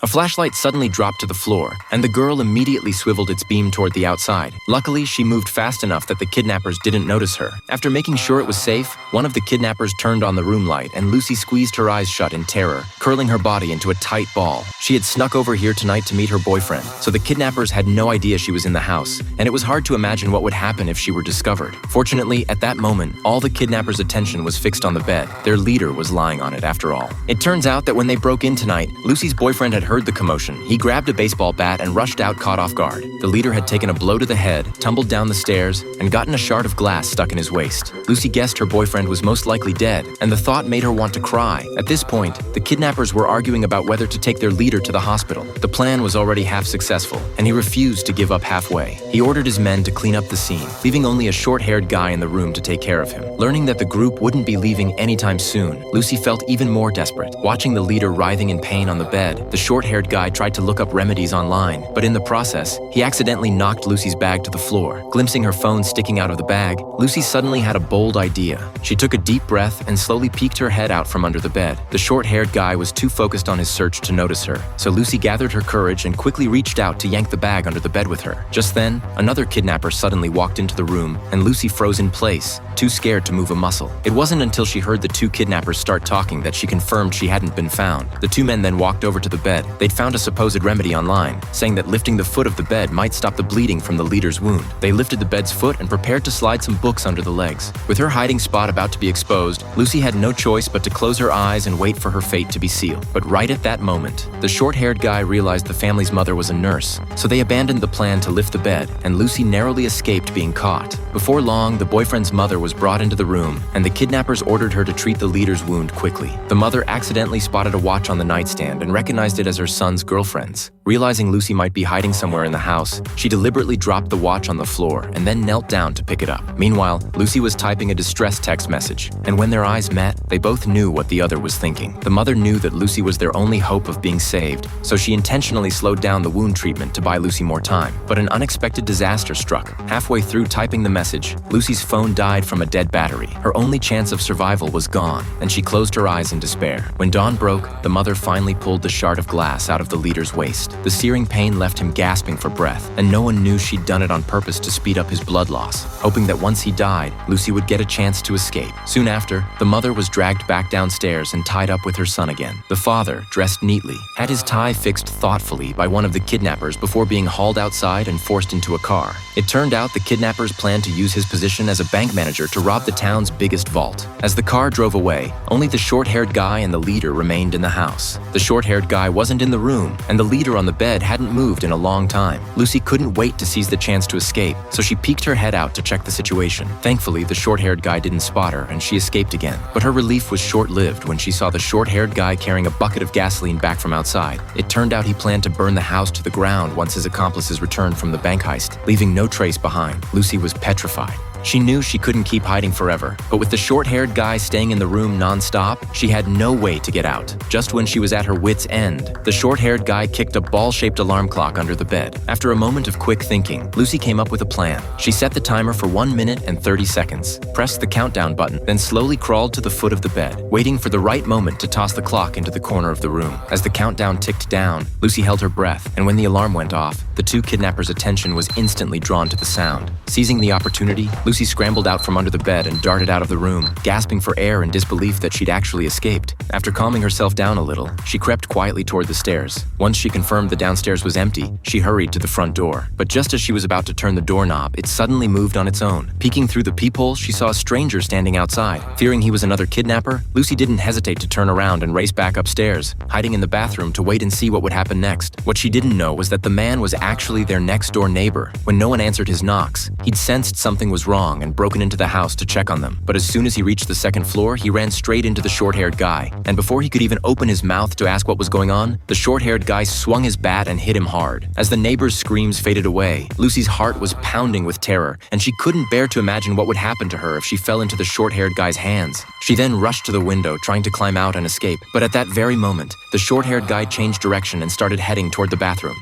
A flashlight suddenly dropped to the floor, and the girl immediately swiveled its beam toward the outside. Luckily, she moved fast enough that the kidnappers didn't notice her. After making sure it was safe, one of the kidnappers turned on the room light, and Lucy squeezed her eyes shut in terror, curling her body into a tight ball. She had snuck over here tonight to meet her boyfriend, so the kidnappers had no idea she was in the house, and it was hard to imagine what would happen if she were discovered. Fortunately, at that moment, all the kidnappers' attention was fixed on the bed. Their leader was lying on it after all. It turns out that when they broke in tonight, Lucy's boyfriend had heard the commotion. He grabbed a baseball bat and rushed out caught off guard. The leader had taken a blow to the head, tumbled down the stairs, and gotten a shard of glass stuck in his waist. Lucy guessed her boyfriend was most likely dead, and the thought made her want to cry. At this point, the kidnappers were arguing about whether to take their leader to the hospital. The plan was already half successful, and he refused to give up halfway. He ordered his men to clean up the scene, leaving only a short-haired guy in the room to take care of him. Learning that the group wouldn't be leaving anytime soon, Lucy felt even more desperate. Watching the leader writhing in pain on the bed, the short-haired guy tried to look up remedies online, but in the process, he accidentally knocked Lucy's bag to the floor. Glimpsing her phone sticking out of the bag, Lucy suddenly had a bold idea. She took a deep breath and slowly peeked her head out from under the bed. The short-haired guy was too focused on his search to notice her, so Lucy gathered her courage and quickly reached out to yank the bag under the bed with her. Just then, another kidnapper suddenly walked into the room, and Lucy froze in place, too scared to move a muscle. It wasn't until she heard the two kidnappers start talking that she confirmed she hadn't been found. The two men then walked over to the bed. They'd found a supposed remedy online, saying that lifting the foot of the bed might stop the bleeding from the leader's wound. They lifted the bed's foot and prepared to slide some books under the legs. With her hiding spot about to be exposed, Lucy had no choice but to close her eyes and wait for her fate to be sealed. But right at that moment, the short-haired guy realized the family's mother was a nurse, so they abandoned the plan to lift the bed, and Lucy narrowly escaped being caught. Before long, the boyfriend's mother was brought into the room, and the kidnappers ordered her to treat the leader's wound quickly. The mother accidentally spotted a watch on the nightstand and recognized it as her son's girlfriend's. Realizing Lucy might be hiding somewhere in the house, she deliberately dropped the watch on the floor and then knelt down to pick it up. Meanwhile, Lucy was typing a distress text message, and when their eyes met, they both knew what the other was thinking. The mother knew that Lucy was their only hope of being saved, so she intentionally slowed down the wound treatment to buy Lucy more time. But an unexpected disaster struck. Halfway through typing the message, Lucy's phone died from a dead battery. Her only chance of survival was gone, and she closed her eyes in despair. When dawn broke, the mother finally pulled the shard of glass out of the leader's waist. The searing pain left him gasping for breath, and no one knew she'd done it on purpose to speed up his blood loss, hoping that once he died, Lucy would get a chance to escape. Soon after, the mother was dragged back downstairs and tied up with her son again. The father, dressed neatly, had his tie fixed thoughtfully by one of the kidnappers before being hauled outside and forced into a car. It turned out the kidnappers planned to use his position as a bank manager to rob the town's biggest vault. As the car drove away, only the short-haired guy and the leader remained in the house. The short-haired guy wasn't in the room, and the leader on the bed hadn't moved in a long time. Lucy couldn't wait to seize the chance to escape, so she peeked her head out to check the situation. Thankfully, the short-haired guy didn't spot her, and she escaped again. But her relief was short-lived when she saw the short-haired guy carrying a bucket of gasoline back from outside. It turned out he planned to burn the house to the ground once his accomplices returned from the bank heist, leaving no trace behind. Lucy was petrified. She knew she couldn't keep hiding forever, but with the short-haired guy staying in the room non-stop, she had no way to get out. Just when she was at her wit's end, the short-haired guy kicked a ball-shaped alarm clock under the bed. After a moment of quick thinking, Lucy came up with a plan. She set the timer for 1 minute and 30 seconds, pressed the countdown button, then slowly crawled to the foot of the bed, waiting for the right moment to toss the clock into the corner of the room. As the countdown ticked down, Lucy held her breath, and when the alarm went off, the two kidnappers' attention was instantly drawn to the sound. Seizing the opportunity, Lucy scrambled out from under the bed and darted out of the room, gasping for air in disbelief that she'd actually escaped. After calming herself down a little, she crept quietly toward the stairs. Once she confirmed the downstairs was empty, she hurried to the front door. But just as she was about to turn the doorknob, it suddenly moved on its own. Peeking through the peephole, she saw a stranger standing outside. Fearing he was another kidnapper, Lucy didn't hesitate to turn around and race back upstairs, hiding in the bathroom to wait and see what would happen next. What she didn't know was that the man was actually their next-door neighbor. When no one answered his knocks, he'd sensed something was wrong and broken into the house to check on them. But as soon as he reached the second floor, he ran straight into the short-haired guy. And before he could even open his mouth to ask what was going on, the short-haired guy swung his bat and hit him hard. As the neighbor's screams faded away, Lucy's heart was pounding with terror, and she couldn't bear to imagine what would happen to her if she fell into the short-haired guy's hands. She then rushed to the window, trying to climb out and escape. But at that very moment, the short-haired guy changed direction and started heading toward the bathroom.